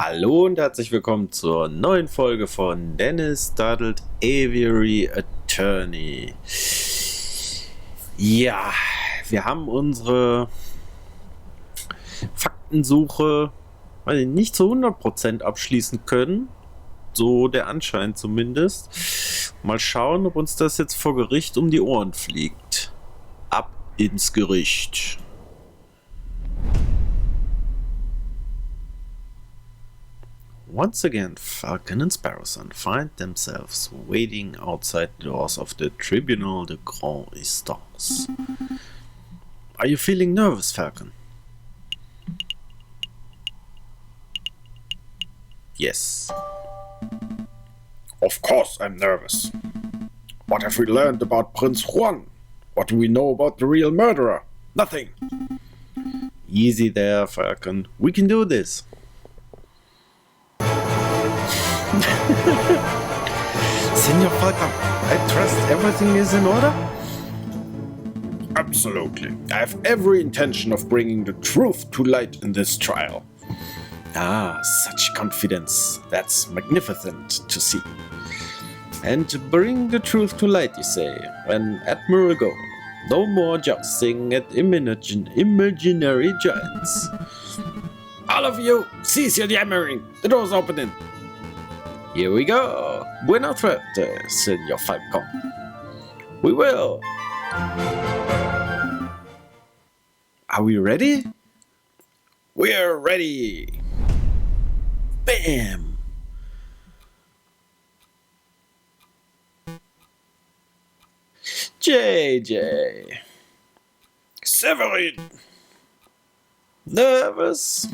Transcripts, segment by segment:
Hallo und herzlich willkommen zur neuen Folge von daddelt, Aviary Attorney. Ja, wir haben unsere Faktensuche nicht zu 100% abschließen können. So der Anschein zumindest. Mal schauen, ob uns das jetzt vor Gericht um die Ohren fliegt. Ab ins Gericht. Once again, Falcon and Sparrowson find themselves waiting outside the doors of the Tribunal de Grand Instance. Are you feeling nervous, Falcon? Yes. Of course I'm nervous. What have we learned about Prince Juan? What do we know about the real murderer? Nothing. Easy there, Falcon. We can do this. Senor Falcon, I trust everything is in order? Absolutely. I have every intention of bringing the truth to light in this trial. Ah, such confidence. That's magnificent to see. And bring the truth to light, you say, when Admiral go. No more jousting at imaginary giants. All of you, cease your yammering. The door's opening. Here we go. Buena suerte, Senor Falcon. We will. Are we ready? We're ready. Bam! JJ. Severin. Nervous?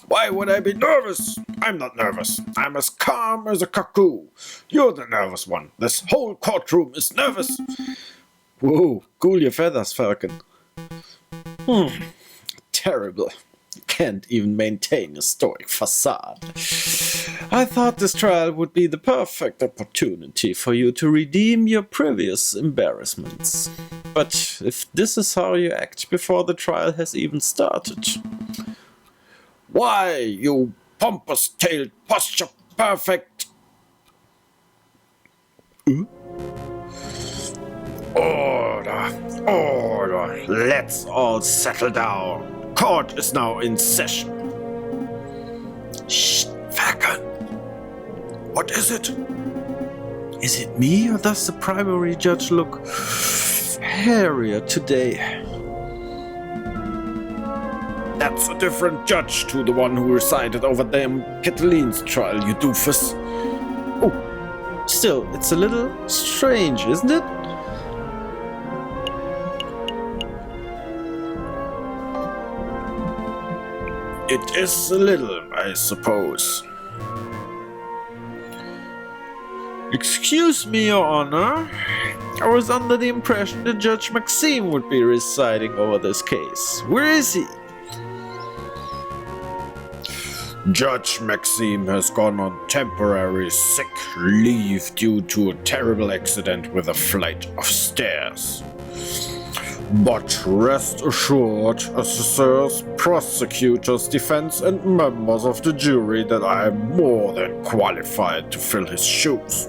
Why would I be nervous? I'm not nervous. I'm as calm as a cuckoo. You're the nervous one. This whole courtroom is nervous. Whoa, cool your feathers, Falcon. Terrible. Can't even maintain a stoic facade. I thought this trial would be the perfect opportunity for you to redeem your previous embarrassments. But if this is how you act before the trial has even started... Why, you pompous-tailed posture perfect... Order. Let's all settle down. Court is now in session. Shh, Falcon. What is it? Is it me, or does the primary judge look hairier today? That's a different judge to the one who resided over them Cataline's trial, you doofus. Oh, still, it's a little strange, isn't it? It is a little, I suppose. Excuse me, Your Honor. I was under the impression that Judge Maxime would be residing over this case. Where is he? Judge Maxime has gone on temporary sick leave due to a terrible accident with a flight of stairs. But rest assured, assessors, prosecutors, defense, and members of the jury that I am more than qualified to fill his shoes.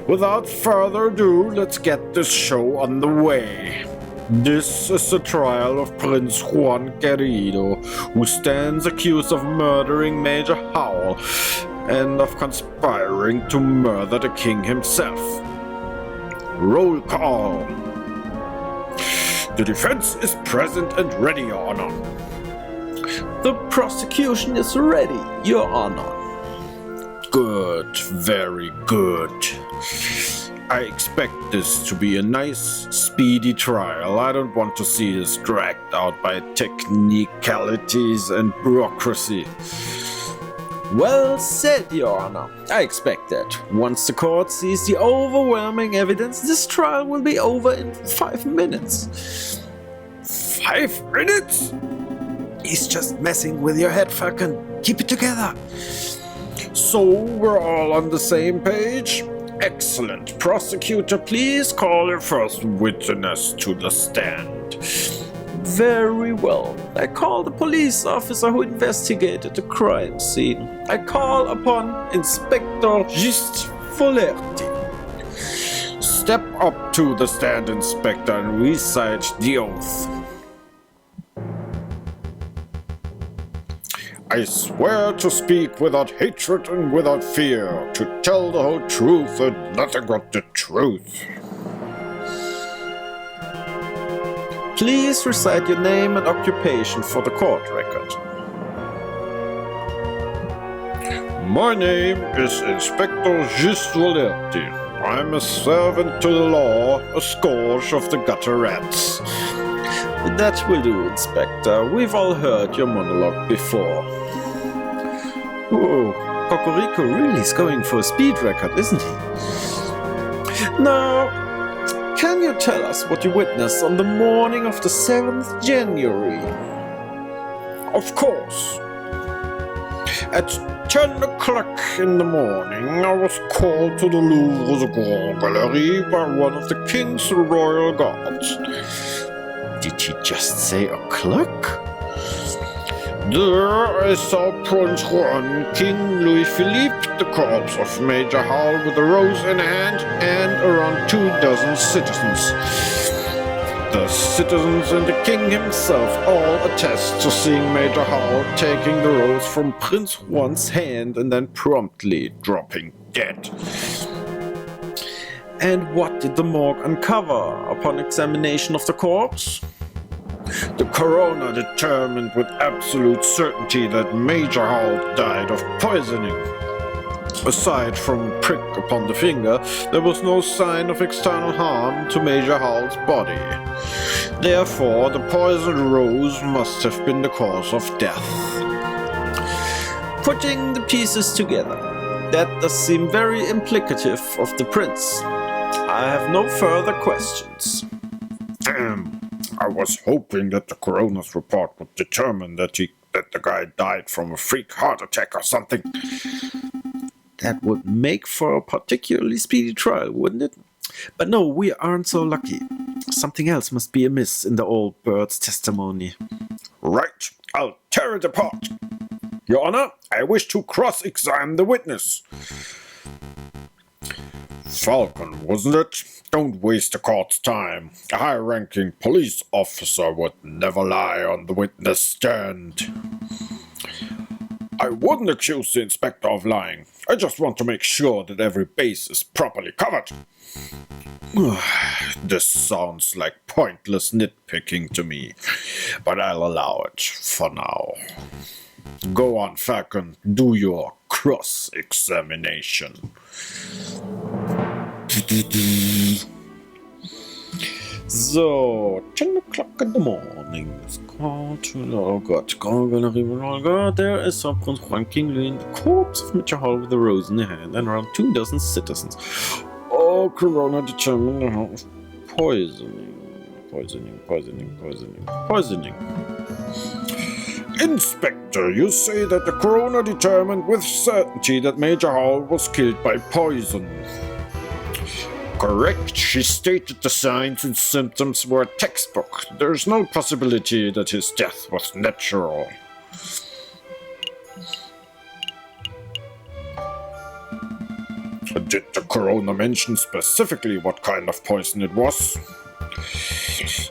Without further ado, let's get this show on the way. This is the trial of Prince Juan Querido, who stands accused of murdering Major Howell and of conspiring to murder the king himself. Roll call. The defense is present and ready, Your Honor. The prosecution is ready, Your Honor. Good, very good. I expect this to be a nice, speedy trial. I don't want to see this dragged out by technicalities and bureaucracy. Well said, Your Honor. I expect that. Once the court sees the overwhelming evidence, this trial will be over in 5 minutes. 5 minutes? He's just messing with your head, Falcon. Keep it together. So we're all on the same page? Excellent. Prosecutor, please call your first witness to the stand. Very well. I call the police officer who investigated the crime scene. I call upon Inspector Gist Volerti. Step up to the stand, Inspector, and recite the oath. I swear to speak without hatred and without fear, to tell the whole truth and nothing but the truth. Please recite your name and occupation for the court record. My name is Inspector Gist Volerti. I'm a servant to the law, a scourge of the gutter rats. That will do, Inspector. We've all heard your monologue before. Whoa, Cocorico really is going for a speed record, isn't he? Now, can you tell us what you witnessed on the morning of the 7th January? Of course. At 10 o'clock in the morning, I was called to the Louvre's Grand Gallery by one of the King's Royal Guards. Did he just say o'clock? There I saw Prince Juan, King Louis Philippe, the corpse of Major Howell with a rose in hand, and around 24 citizens. The citizens and the king himself all attest to seeing Major Howell taking the rose from Prince Juan's hand and then promptly dropping dead. And what did the morgue uncover upon examination of the corpse? The coroner determined with absolute certainty that Major Howell died of poisoning. Aside from a prick upon the finger, there was no sign of external harm to Major Howell's body. Therefore, the poisoned rose must have been the cause of death. Putting the pieces together, that does seem very implicative of the prince. I have no further questions. Damn. I was hoping that the coroner's report would determine that the guy died from a freak heart attack or something. That would make for a particularly speedy trial, wouldn't it? But no, we aren't so lucky. Something else must be amiss in the old bird's testimony. Right, I'll tear it apart. Your Honor, I wish to cross-examine the witness. Falcon, wasn't it? Don't waste the court's time. A high-ranking police officer would never lie on the witness stand. I wouldn't accuse the inspector of lying. I just want to make sure that every base is properly covered. This sounds like pointless nitpicking to me, but I'll allow it for now. Go on, Falcon, do your cross-examination. So, 10 o'clock in the morning. Oh God, Grand Gallery, oh God, there is Prince Juan, King Louis, in the corpse of Major Howell with a rose in the hand, and around 24 citizens. Oh, Corona determined the amount of poisoning. Inspector, you say that the coroner determined with certainty that Major Howell was killed by poison. Correct, she stated the signs and symptoms were textbook. There is no possibility that his death was natural. Did the coroner mention specifically what kind of poison it was?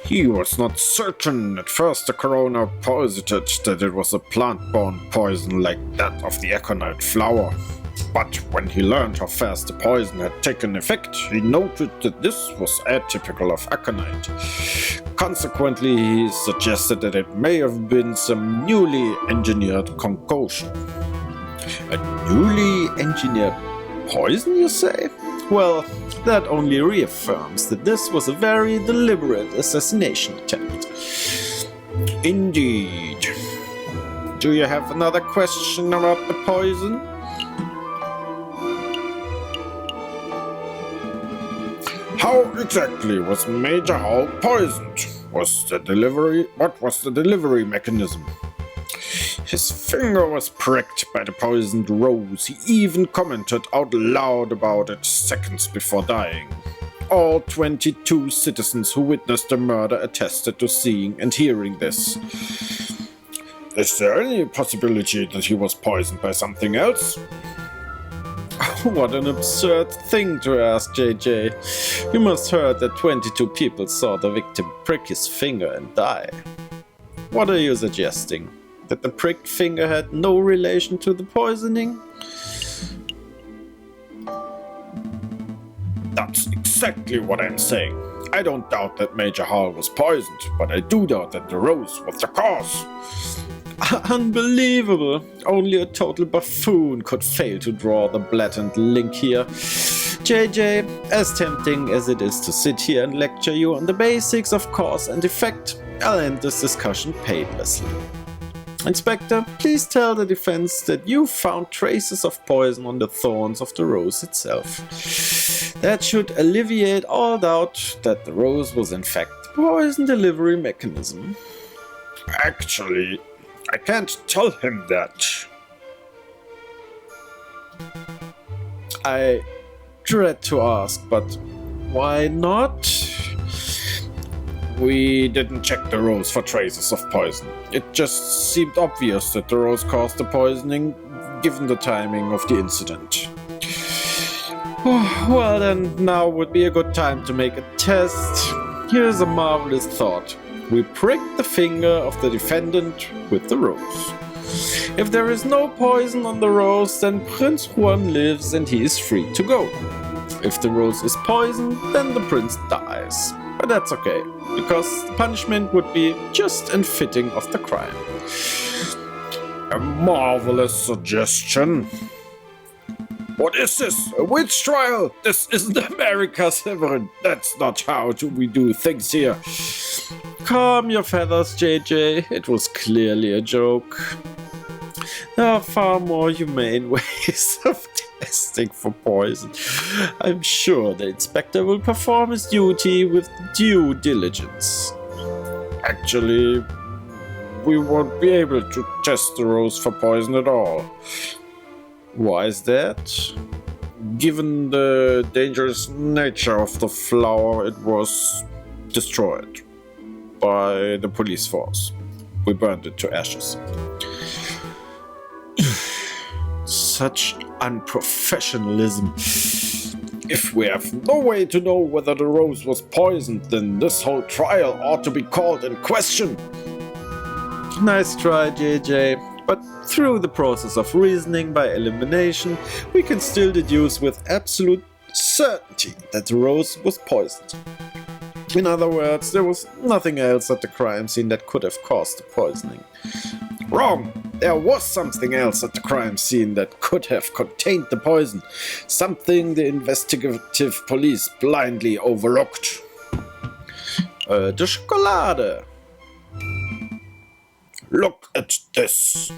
He was not certain. At first the coroner posited that it was a plant-borne poison like that of the aconite flower. But when he learned how fast the poison had taken effect, he noted that this was atypical of aconite. Consequently, he suggested that it may have been some newly engineered concoction. A newly engineered poison, you say? Well, that only reaffirms that this was a very deliberate assassination attempt. Indeed. Do you have another question about the poison? How exactly was Major Howell poisoned? What was the delivery mechanism? His finger was pricked by the poisoned rose. He even commented out loud about it seconds before dying. All 22 citizens who witnessed the murder attested to seeing and hearing this. Is there any possibility that he was poisoned by something else? What an absurd thing to ask, JJ. You must heard that 22 people saw the victim prick his finger and die. What are you suggesting? That the pricked finger had no relation to the poisoning? That's exactly what I'm saying. I don't doubt that Major Hall was poisoned, but I do doubt that the rose was the cause. Unbelievable! Only a total buffoon could fail to draw the blatant link here. JJ, as tempting as it is to sit here and lecture you on the basics of cause and effect, I'll end this discussion painlessly. Inspector, please tell the defense that you found traces of poison on the thorns of the rose itself. That should alleviate all doubt that the rose was in fact the poison delivery mechanism. Actually, I can't tell him that. I dread to ask, but why not? We didn't check the rose for traces of poison. It just seemed obvious that the rose caused the poisoning, given the timing of the incident. Well then, now would be a good time to make a test. Here's a marvelous thought. We prick the finger of the defendant with the rose. If there is no poison on the rose, then Prince Juan lives and he is free to go. If the rose is poisoned, then the prince dies. But that's okay, because the punishment would be just and fitting of the crime. A marvelous suggestion. What is this? A witch trial? This isn't America, Severin. That's not how we do things here. Calm your feathers, JJ. It was clearly a joke. There are far more humane ways of testing for poison. I'm sure the inspector will perform his duty with due diligence. Actually, we won't be able to test the rose for poison at all. Why is that? Given the dangerous nature of the flower, it was destroyed by the police force. We burned it to ashes. Such unprofessionalism. If we have no way to know whether the rose was poisoned, then this whole trial ought to be called in question. Nice try, JJ. But through the process of reasoning by elimination, we can still deduce with absolute certainty that the rose was poisoned. In other words, there was nothing else at the crime scene that could have caused the poisoning. Wrong! There was something else at the crime scene that could have contained the poison. Something the investigative police blindly overlooked. The Schokolade. Look at this.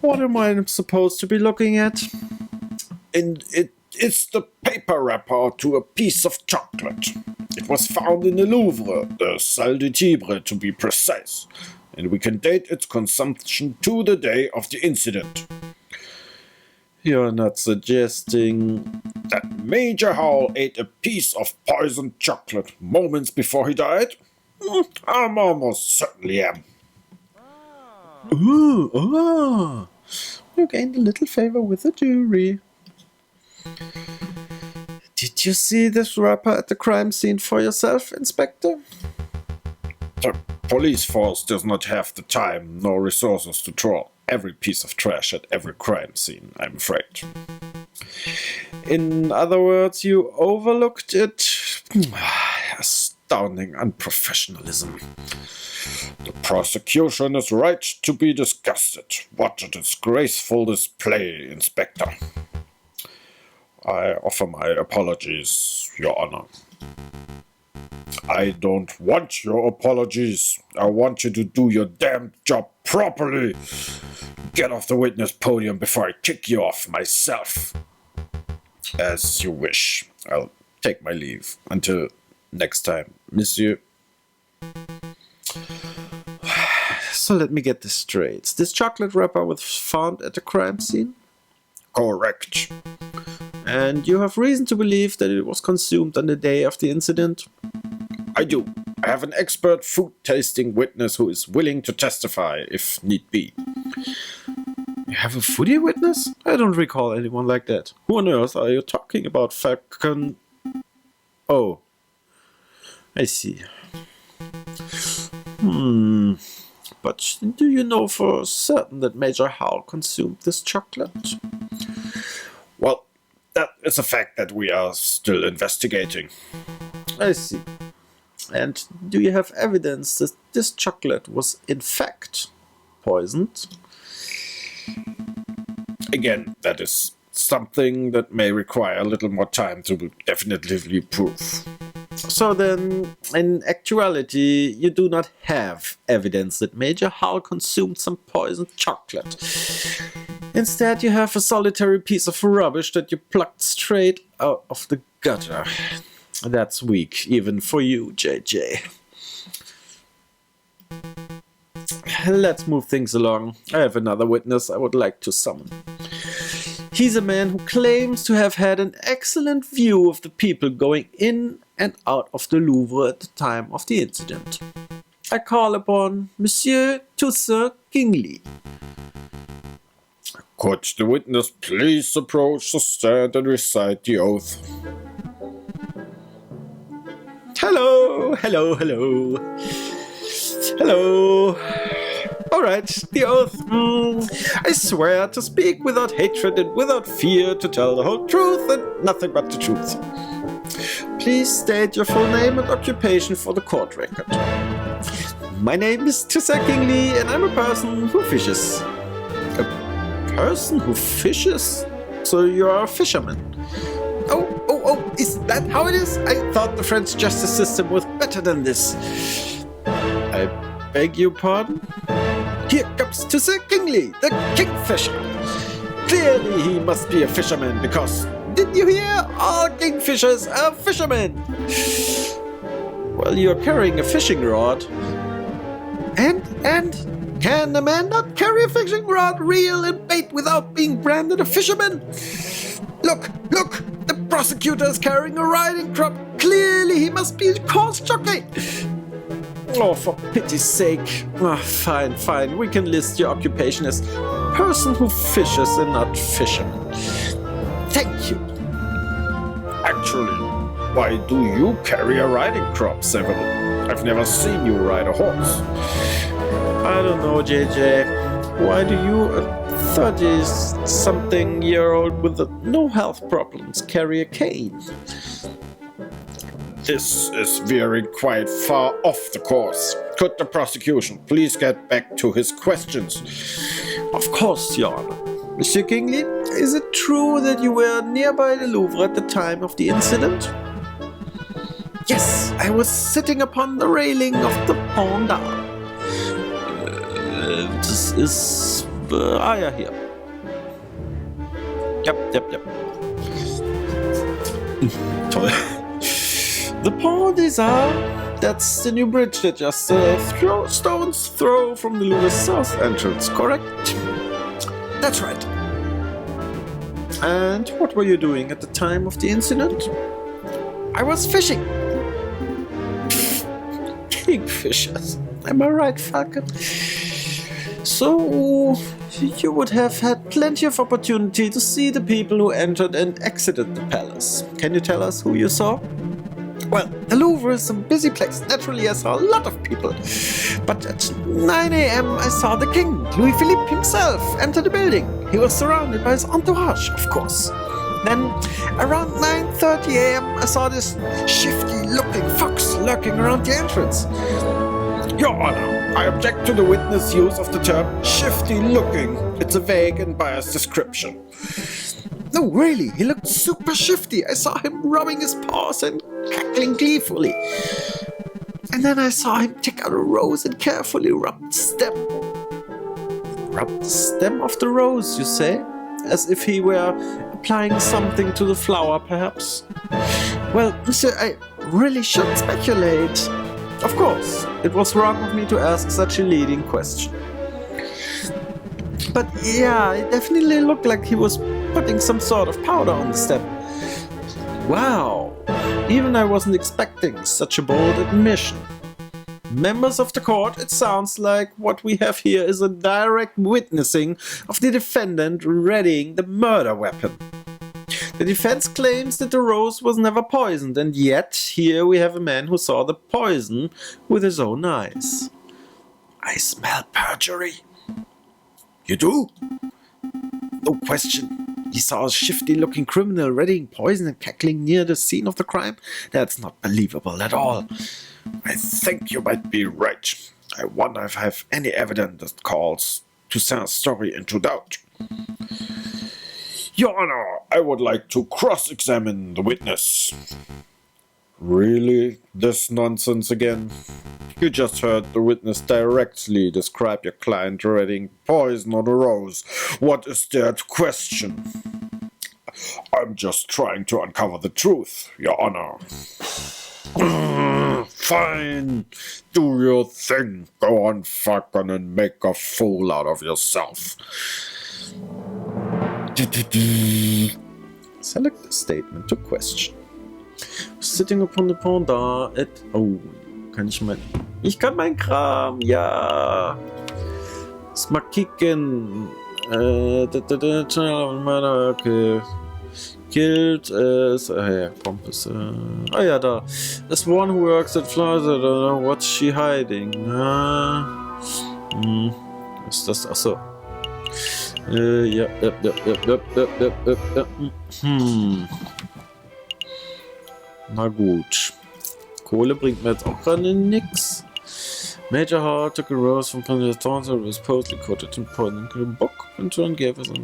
What am I supposed to be looking at? It's the paper wrapper to a piece of chocolate. It was found in the Louvre, the Salle du Tibre to be precise, and we can date its consumption to the day of the incident. You're not suggesting that Major Howell ate a piece of poisoned chocolate moments before he died? I almost certainly am. Ooh. You gained a little favor with the jury. Did you see this wrapper at the crime scene for yourself, Inspector? The police force does not have the time nor resources to throw every piece of trash at every crime scene, I'm afraid. In other words, you overlooked it. Astounding unprofessionalism. The prosecution is right to be disgusted. What a disgraceful display, Inspector. I offer my apologies, Your Honor. I don't want your apologies. I want you to do your damn job properly. Get off the witness podium before I kick you off myself. As you wish. I'll take my leave. Until next time, monsieur. So let me get this straight. This chocolate wrapper was found at the crime scene? Correct. And you have reason to believe that it was consumed on the day of the incident? I do. I have an expert food-tasting witness who is willing to testify, if need be. You have a foodie witness? I don't recall anyone like that. Who on earth are you talking about, Falcon? Oh, I see. But do you know for certain that Major Howell consumed this chocolate? Well, that is a fact that we are still investigating. I see. And do you have evidence that this chocolate was in fact poisoned? Again, that is something that may require a little more time to definitively prove. So then, in actuality, you do not have evidence that Major Howell consumed some poisoned chocolate. Instead, you have a solitary piece of rubbish that you plucked straight out of the gutter. That's weak, even for you, JJ. Let's move things along. I have another witness I would like to summon. He's a man who claims to have had an excellent view of the people going in and out of the Louvre at the time of the incident. I call upon Monsieur Toussaint Kingley. Could the witness please approach the stand and recite the oath? Hello. Alright, the oath. I swear to speak without hatred and without fear, to tell the whole truth and nothing but the truth. Please state your full name and occupation for the court record. My name is Toussaint Kingley and I'm a person who fishes. A person who fishes? So you're a fisherman? Oh, is that how it is? I thought the French justice system was better than this. I beg your pardon? Here comes Toussaint Kingley, the kingfisher. Clearly he must be a fisherman because, didn't you hear? All kingfishers are fishermen. Well, you're carrying a fishing rod. And can a man not carry a fishing rod, reel and bait without being branded a fisherman? Look, the prosecutor is carrying a riding crop. Clearly he must be a course jockey. Oh, for pity's sake. Oh, fine. We can list your occupation as person who fishes and not fisherman. Thank you. Actually, why do you carry a riding crop, Seville? I've never seen you ride a horse. I don't know, JJ. Why do you, a 30-something-year-old with no health problems, carry a cane? This is veering quite far off the course. Could the prosecution please get back to his questions? Of course, Your Honor. Monsieur Kingley, is it true that you were nearby the Louvre at the time of the incident? Yes, I was sitting upon the railing of the Pont d'Arc. This is yeah, here. Yep. Toll. The Pont des Arts, that's the new bridge that just stone's throw from the Louvre's south entrance, correct? That's right. And what were you doing at the time of the incident? I was fishing. Kingfishers. Am I right, Falcon? So, you would have had plenty of opportunity to see the people who entered and exited the palace. Can you tell us who you saw? Well, the Louvre is a busy place. Naturally, I saw a lot of people. But at 9 a.m., I saw the king, Louis Philippe himself, enter the building. He was surrounded by his entourage, of course. Then, around 9:30 a.m., I saw this shifty-looking fox lurking around the entrance. Your Honor, I object to the witness' use of the term shifty-looking. It's a vague and biased description. No, really, he looked super shifty. I saw him rubbing his paws and cackling gleefully. And then I saw him take out a rose and carefully rub the stem. Rub the stem of the rose, you say? As if he were applying something to the flower, perhaps? Well, monsieur, I really shouldn't speculate. Of course, it was wrong of me to ask such a leading question. But yeah, it definitely looked like he was putting some sort of powder on the stem. Wow! Even I wasn't expecting such a bold admission. Members of the court, it sounds like what we have here is a direct witnessing of the defendant readying the murder weapon. The defense claims that the rose was never poisoned, and yet here we have a man who saw the poison with his own eyes. I smell perjury. You do? No question. He saw a shifty-looking criminal readying poison and cackling near the scene of the crime? That's not believable at all. I think you might be right. I wonder if I have any evidence that calls Toussaint's story into doubt. Your Honor, I would like to cross-examine the witness. Really? This nonsense again? You just heard the witness directly describe your client readying poison on a rose. What is there to question? I'm just trying to uncover the truth, Your Honor. Fine. Do your thing. Go on fucking and make a fool out of yourself. Select a statement to question. Sitting upon the ponder at... Oh, kann ich mein... Ich kann mein Kram, ja. Lass mal kicken. Okay. Gilt as... ja, Pompous. Ja, da. As one who works at Flowers, I don't know what's she hiding. Ist das... Achso. Ja. Na gut. Kohle bringt mir jetzt auch gerade nix. Major Hart took a rose from President Thornton and was supposedly coated in poison. The book and John gave us a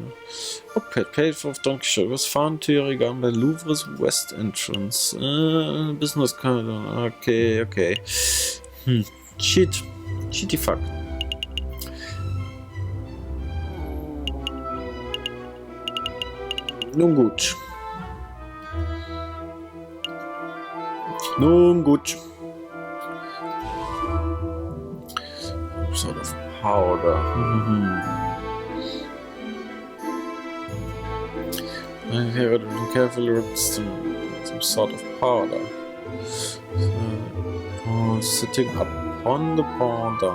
book paid for Don Quixote. Was found 2-jähriger an der Louvre's West Entrance. Business card. Okay. Cheaty fuck. Nun gut. Sort of powder. I hear it carefully rips some sort of powder. Sitting upon the powder.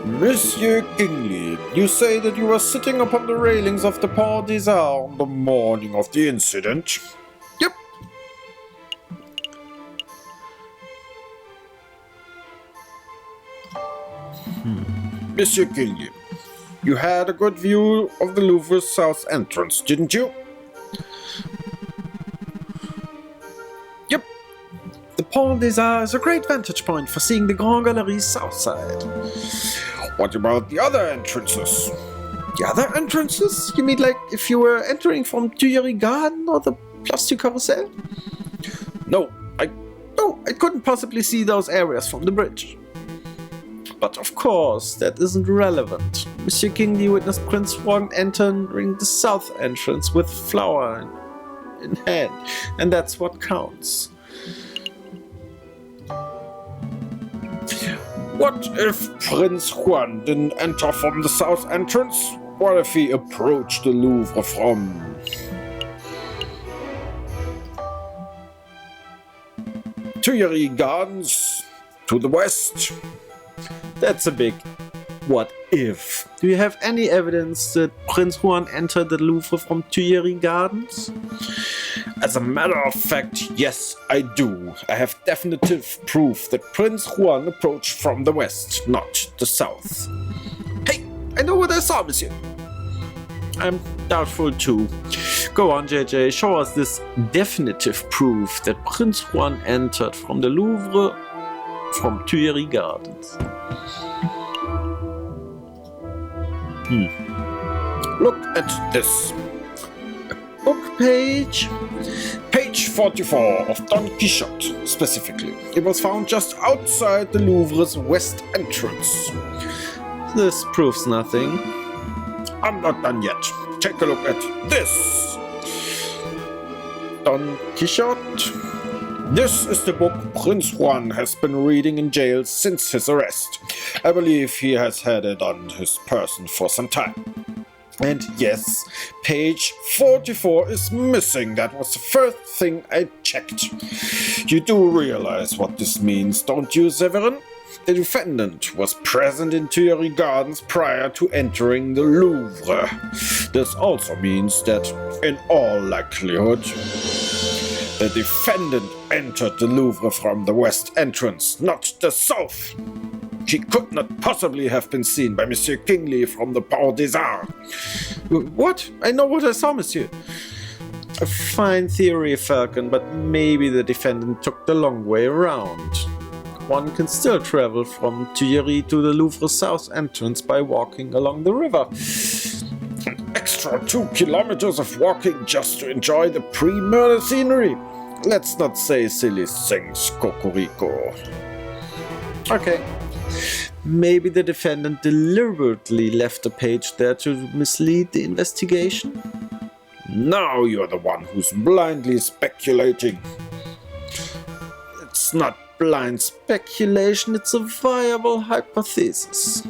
Monsieur Kingley, you say that you were sitting upon the railings of the Port des Arts on the morning of the incident? Yep. Monsieur Kingley, you had a good view of the Louvre's south entrance, didn't you? Yep. The Port des Arts is a great vantage point for seeing the Grand Galerie's south side. What about the other entrances? The other entrances? You mean like if you were entering from Tuileries Garden or the Place du Carrousel? No, I couldn't possibly see those areas from the bridge. But of course, that isn't relevant. Monsieur Kingley witnessed Prince Juan entering the south entrance with flower in hand, and that's what counts. What if Prince Juan didn't enter from the south entrance? What if he approached the Louvre from... Tuileries Gardens to the west? That's a big what if. Do you have any evidence that Prince Juan entered the Louvre from Tuileries Gardens? As a matter of fact, yes, I do. I have definitive proof that Prince Juan approached from the west, not the south. Hey, I know what I saw, monsieur. I'm doubtful too. Go on, JJ, show us this definitive proof that Prince Juan entered from the Louvre from Tuileries Gardens. Look at this. Book page. Page 44 of Don Quixote, specifically. It was found just outside the Louvre's west entrance. This proves nothing. I'm not done yet. Take a look at this. Don Quixote. This is the book Prince Juan has been reading in jail since his arrest. I believe he has had it on his person for some time. And yes, page 44 is missing. That was the first thing I checked. You do realize what this means, don't you, Severin? The defendant was present in Tuileries Gardens prior to entering the Louvre. This also means that, in all likelihood, the defendant entered the Louvre from the west entrance, not the south. He could not possibly have been seen by Monsieur Kingsley from the Port des Arts. What? I know what I saw, monsieur. A fine theory, Falcon, but maybe the defendant took the long way around. One can still travel from Tuileries to the Louvre south entrance by walking along the river. An extra 2 kilometers of walking just to enjoy the pre-murder scenery. Let's not say silly things, Cocorico. Okay. Maybe the defendant deliberately left the page there to mislead the investigation? Now you're the one who's blindly speculating. It's not blind speculation, it's a viable hypothesis.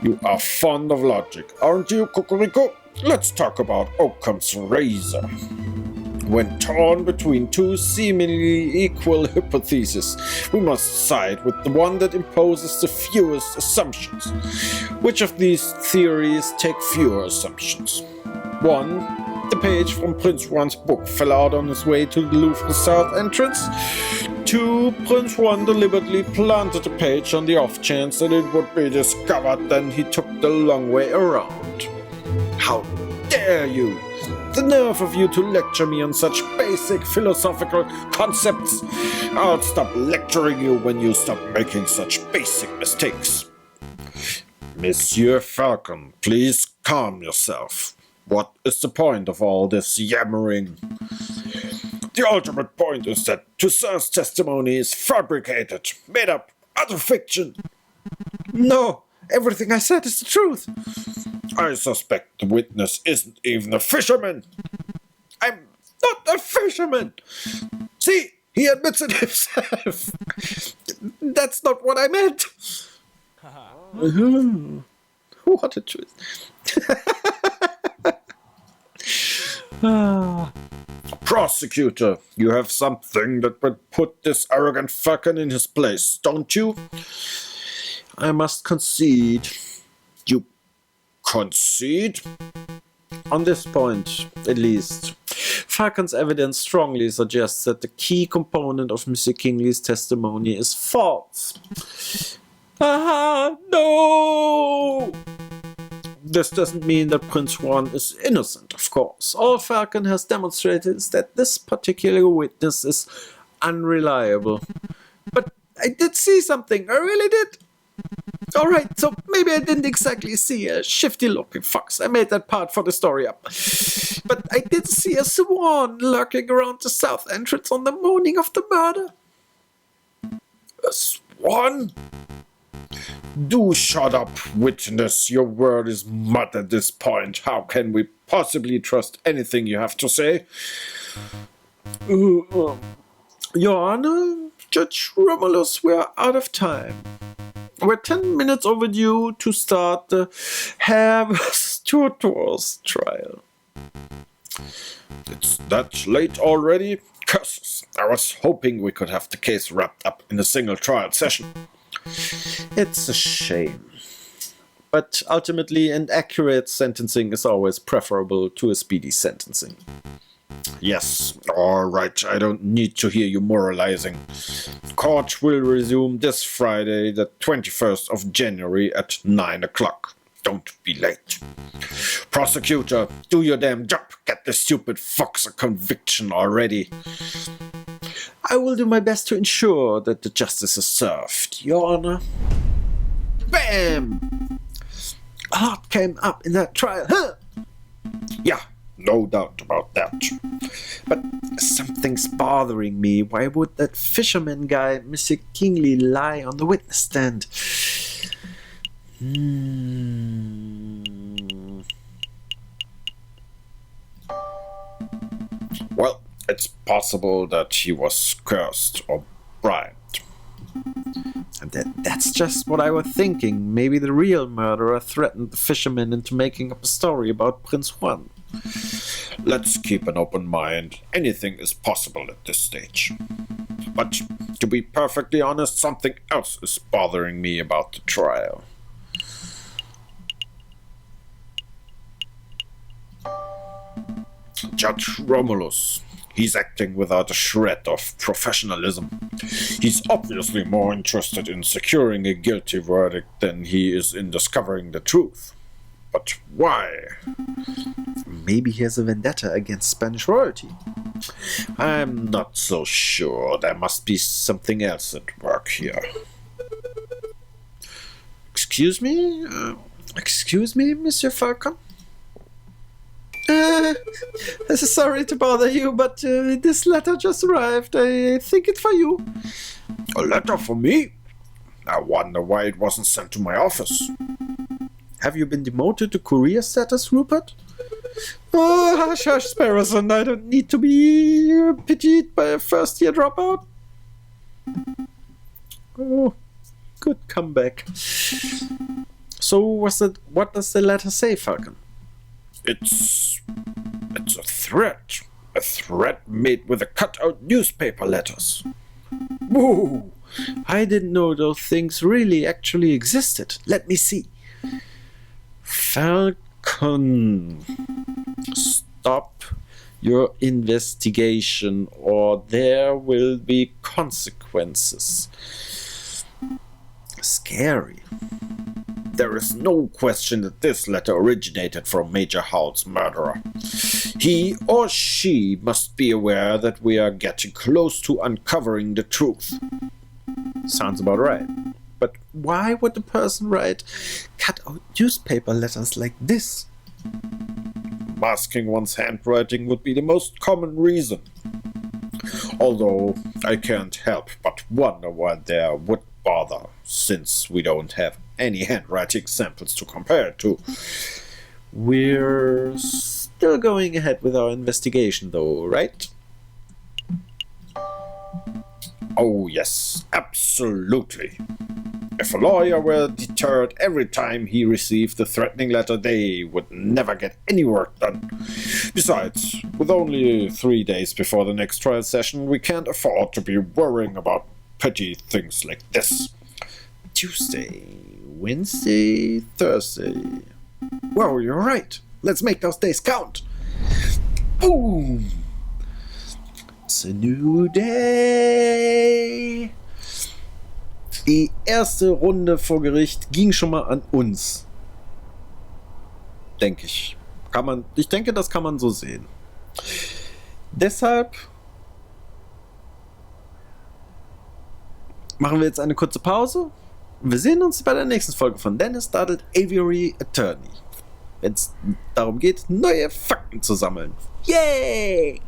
You are fond of logic, aren't you, Cocorico? Let's talk about Occam's razor. When torn between two seemingly equal hypotheses, we must side with the one that imposes the fewest assumptions. Which of these theories take fewer assumptions? 1. The page from Prince Juan's book fell out on his way to the Louvre south entrance. 2. Prince Juan deliberately planted the page on the off chance that it would be discovered, then he took the long way around. How dare you! The nerve of you to lecture me on such basic philosophical concepts! I'll stop lecturing you when you stop making such basic mistakes. Monsieur Falcon, please calm yourself. What is the point of all this yammering? The ultimate point is that Toussaint's testimony is fabricated, made up, utter fiction. No, everything I said is the truth. I suspect the witness isn't even a fisherman. I'm not a fisherman. See, he admits it himself. That's not what I meant. What a twist. Prosecutor, you have something that would put this arrogant Falcon in his place, don't you? I must concede. You concede? On this point, at least. Falcon's evidence strongly suggests that the key component of Mr. Kingsley's testimony is false. No! This doesn't mean that Prince Juan is innocent, of course. All Falcon has demonstrated is that this particular witness is unreliable. But I did see something, I really did. Alright, so maybe I didn't exactly see a shifty-looking fox. I made that part for the story up. But I did see a swan lurking around the south entrance on the morning of the murder. A swan? Do shut up, witness. Your word is mud at this point. How can we possibly trust anything you have to say? Your Honor, Judge Romulus, we're out of time. We're 10 minutes overdue to start the Herr vs. Tortoise trial. It's that late already? Curses. I was hoping we could have the case wrapped up in a single trial session. It's a shame. But ultimately, an accurate sentencing is always preferable to a speedy sentencing. Yes, all right. I don't need to hear you moralizing. Court will resume this Friday, the 21st of January at 9 o'clock. Don't be late. Prosecutor, do your damn job. Get the stupid fox a conviction already. I will do my best to ensure that the justice is served, Your Honor. Bam! A lot came up in that trial, huh? Yeah, no doubt about that. But something's bothering me. Why would that fisherman guy, Mr. Kingsley, lie on the witness stand? Well, it's possible that he was cursed or bribed. That's just what I was thinking. Maybe the real murderer threatened the fisherman into making up a story about Prince Juan. Let's keep an open mind. Anything is possible at this stage. But to be perfectly honest, something else is bothering me about the trial. Judge Romulus. He's acting without a shred of professionalism. He's obviously more interested in securing a guilty verdict than he is in discovering the truth. But why? Maybe he has a vendetta against Spanish royalty. I'm not so sure. There must be something else at work here. Excuse me? Monsieur Falcon? Sorry to bother you, but this letter just arrived. I think it's for you. A letter for me? I wonder why it wasn't sent to my office. Have you been demoted to courier status, Rupert? Oh, hush, hush, Sparrowson. I don't need to be pitied by a first-year dropout. Oh, good comeback. So, what does the letter say, Falcon? It's a threat. A threat made with the cut-out newspaper letters. Whoa! I didn't know those things really actually existed. Let me see. Falcon, stop your investigation or there will be consequences. Scary. There is no question that this letter originated from Major Howell's murderer. He or she must be aware that we are getting close to uncovering the truth. Sounds about right. But why would the person write cut-out newspaper letters like this? Masking one's handwriting would be the most common reason. Although I can't help but wonder why there would bother, since we don't have any handwriting samples to compare it to. We're still going ahead with our investigation though, right? Oh yes, absolutely. If a lawyer were deterred every time he received a threatening letter, they would never get any work done. Besides, with only 3 days before the next trial session, we can't afford to be worrying about petty things like this. Tuesday, Wednesday, Thursday. Well, you're right. Let's make those days count. Boom! It's a new day. Die erste Runde vor Gericht ging schon mal an uns. Denke ich. Ich denke, das kann man so sehen. Deshalb machen wir jetzt eine kurze Pause. Wir sehen uns bei der nächsten Folge von Dennis Daddelt, Aviary Attorney. Wenn es darum geht, neue Fakten zu sammeln. Yay!